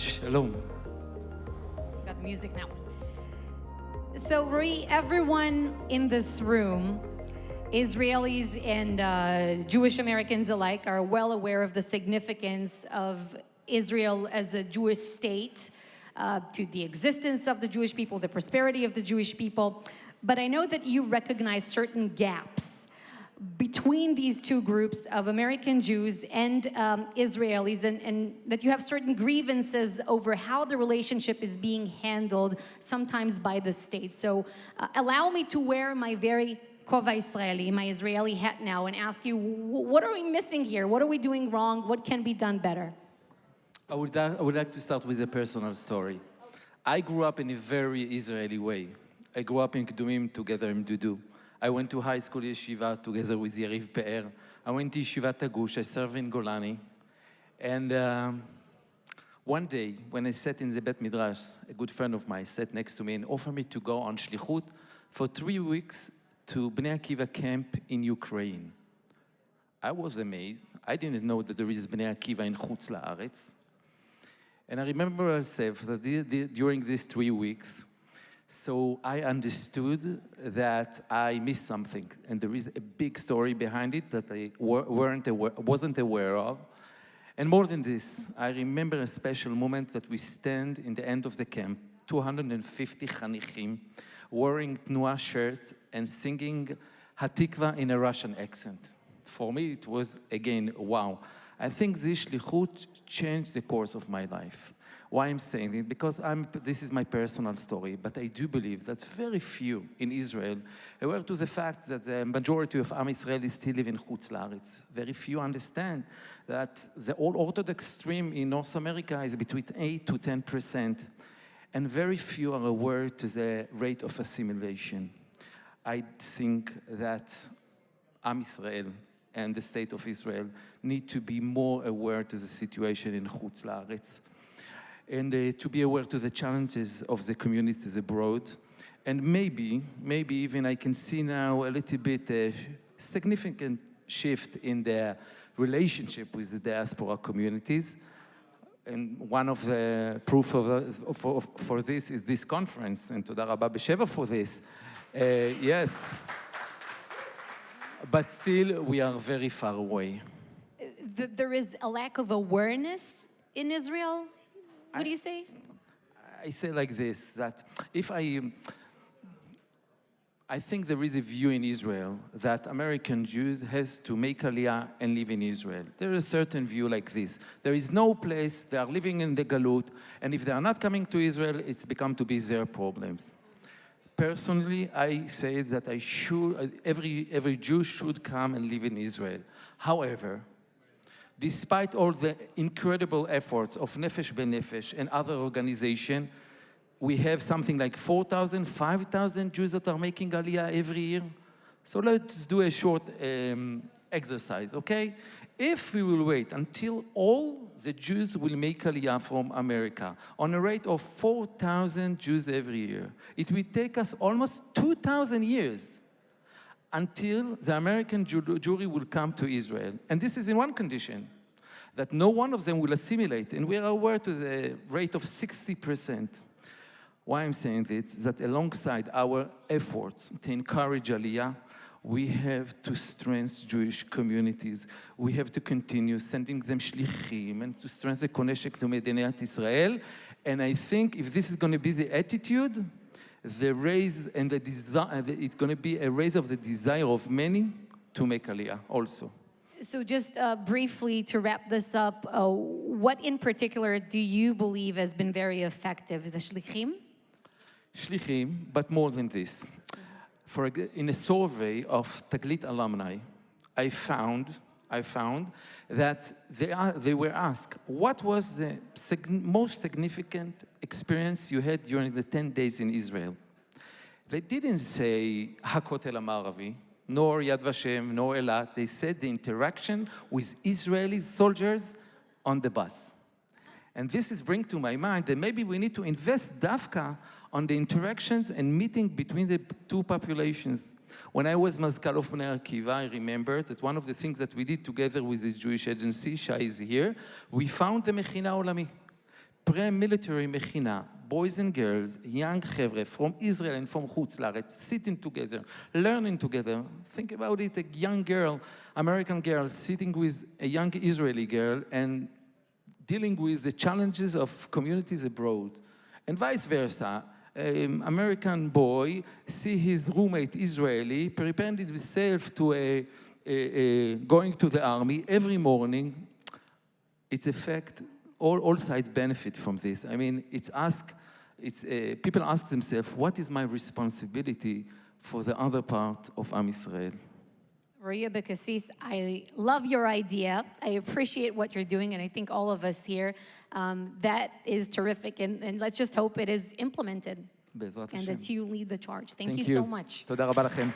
Shalom. Got the music now. So, Roy, everyone in this room, Israelis and Jewish Americans alike, are well aware of the significance of Israel as a Jewish state, to the existence of the Jewish people, the prosperity of the Jewish people. But I know that you recognize certain gaps between these two groups of American Jews and Israelis, and that you have certain grievances over how the relationship is being handled, sometimes by the state. So allow me to wear my very kova Israeli, my Israeli hat now, and ask you, what are we missing here? What are we doing wrong? What can be done better? I would like to start with a personal story. I grew up in a very Israeli way. I grew up in Kedumim, together in Dudu. I went to high school yeshiva together with Yariv Pe'er. I went to Yeshivat Agush. I served in Golani. And one day, when I sat in the Bet Midrash, a good friend of mine sat next to me and offered me to go on shlichut for 3 weeks to Bnei Akiva camp in Ukraine. I was amazed. I didn't know that there is Bnei Akiva in Chutz La'aretz. And I remember myself that during these 3 weeks, so I understood that I missed something, and there is a big story behind it that I wasn't aware of. And more than this, I remember a special moment that we stand in the end of the camp, 250 Chanichim, wearing Tnua shirts and singing Hatikva in a Russian accent. For me, it was, again, wow. I think this shlichut changed the course of my life. Why I'm saying it? Because this is my personal story, but I do believe that very few in Israel are aware to the fact that the majority of Am Israelis still live in Chutz La'aretz. Very few understand that the Orthodox stream in North America is between 8 to 10%, and very few are aware to the rate of assimilation. I think that Am Israel and the state of Israel need to be more aware to the situation in Chutz La'aretz, and to be aware to the challenges of the communities abroad. And maybe even I can see now a little bit a significant shift in their relationship with the diaspora communities. And one of the proof for this is this conference, and Toda Rabba B'Sheva for this. Yes. But still, we are very far away. There is a lack of awareness in Israel? What do you say? I say like this, that if I think there is a view in Israel that American Jews has to make Aliyah and live in Israel. There is a certain view like this. There is no place, they are living in the Galut, and if they are not coming to Israel, it's become to be their problems. Personally, I say that every Jew should come and live in Israel. However, despite all the incredible efforts of Nefesh B'Nefesh and other organizations, we have something like 4,000, 5,000 Jews that are making Aliyah every year. So let's do a short exercise, okay? If we will wait until all the Jews will make Aliyah from America on a rate of 4,000 Jews every year, it will take us almost 2,000 years until the American Jewry will come to Israel. And this is in one condition, that no one of them will assimilate. And we are aware to the rate of 60%. Why I'm saying this is that alongside our efforts to encourage Aliyah, we have to strengthen Jewish communities. We have to continue sending them shlichim and to strengthen the connection to Medinat Israel. And I think if this is going to be the attitude, the raise and the desire, it's going to be a raise of the desire of many to make Aliyah also. So just briefly to wrap this up, what in particular do you believe has been very effective? The shlichim? Shlichim, but more than this. In a survey of Taglit alumni, I found that they were asked, what was the most significant experience you had during the 10 days in Israel? They didn't say Hakotel Amaravi, nor Yad Vashem, nor Elat. They said the interaction with Israeli soldiers on the bus. And this is bring to my mind that maybe we need to invest dafka on the interactions and meeting between the two populations. When I was Mazkal of Bnei Akiva, I remember that one of the things that we did together with the Jewish agency, Shai is here, we found the Mechina Olami. pre-military mechina, boys and girls, young חבר'ה from Israel and from חוץ לארץ, sitting together, learning together. Think about it, a young girl, American girl, sitting with a young Israeli girl and dealing with the challenges of communities abroad. And vice versa, American boy see his roommate Israeli preparing himself to going to the army every morning. It's a fact. All sides benefit from this. I mean, people ask themselves, what is my responsibility for the other part of Am Yisrael? Rois Abecassis, I love your idea. I appreciate what you're doing, and I think all of us here, that is terrific, and let's just hope it is implemented. בעזרת And השם. that you lead the charge. Thank Thank you so much. תודה רבה לכם.